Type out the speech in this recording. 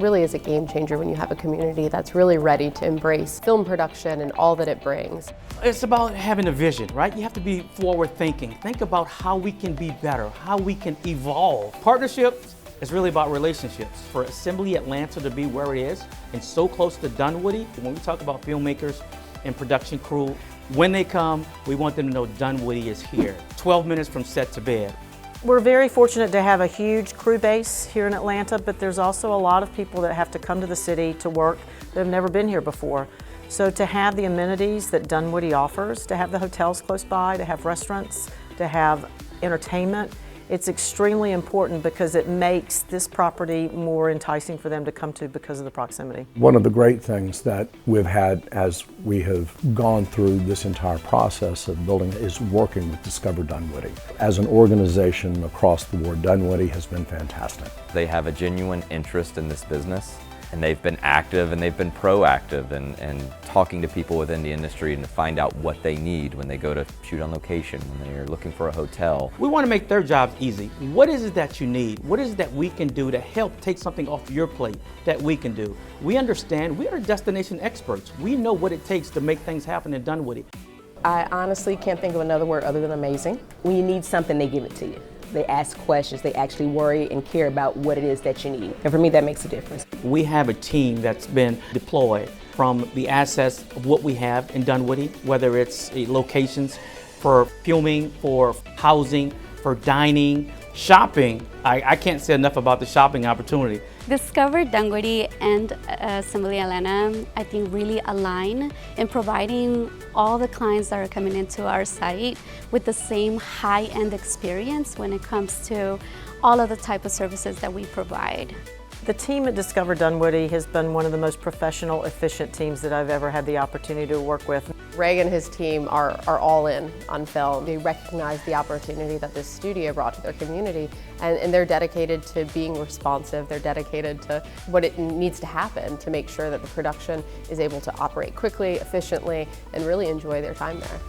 really is a game changer when you have a community that's really ready to embrace film production and all that it brings. It's about having a vision, right? You have to be forward thinking. Think about how we can be better, how we can evolve. Partnerships is really about relationships. For Assembly Atlanta to be where it is and so close to Dunwoody, when we talk about filmmakers and production crew, when they come, we want them to know Dunwoody is here. 12 minutes from set to bed. We're very fortunate to have a huge crew base here in Atlanta, but there's also a lot of people that have to come to the city to work that have never been here before. So to have the amenities that Dunwoody offers, to have the hotels close by, to have restaurants, to have entertainment, it's extremely important because it makes this property more enticing for them to come to because of the proximity. One of the great things that we've had as we have gone through this entire process of building is working with Discover Dunwoody. As an organization across the board, Dunwoody has been fantastic. They have a genuine interest in this business, and they've been active and they've been proactive and talking to people within the industry and to find out what they need when they go to shoot on location, when they're looking for a hotel. We want to make their jobs easy. What is it that you need? What is it that we can do to help take something off your plate that we can do? We understand, we are destination experts. We know what it takes to make things happen in Dunwoody. I honestly can't think of another word other than amazing. When you need something, they give it to you. They ask questions, they actually worry and care about what it is that you need. And for me, that makes a difference. We have a team that's been deployed from the assets of what we have in Dunwoody, whether it's locations for filming, for housing, for dining, shopping. I can't say enough about the shopping opportunity. Discover Dunwoody and Assembly Atlanta, I think, really align in providing all the clients that are coming into our site with the same high-end experience when it comes to all of the type of services that we provide. The team at Discover Dunwoody has been one of the most professional, efficient teams that I've ever had the opportunity to work with. Ray and his team are all in on film. They recognize the opportunity that this studio brought to their community, and they're dedicated to being responsive. They're dedicated to what it needs to happen to make sure that the production is able to operate quickly, efficiently, and really enjoy their time there.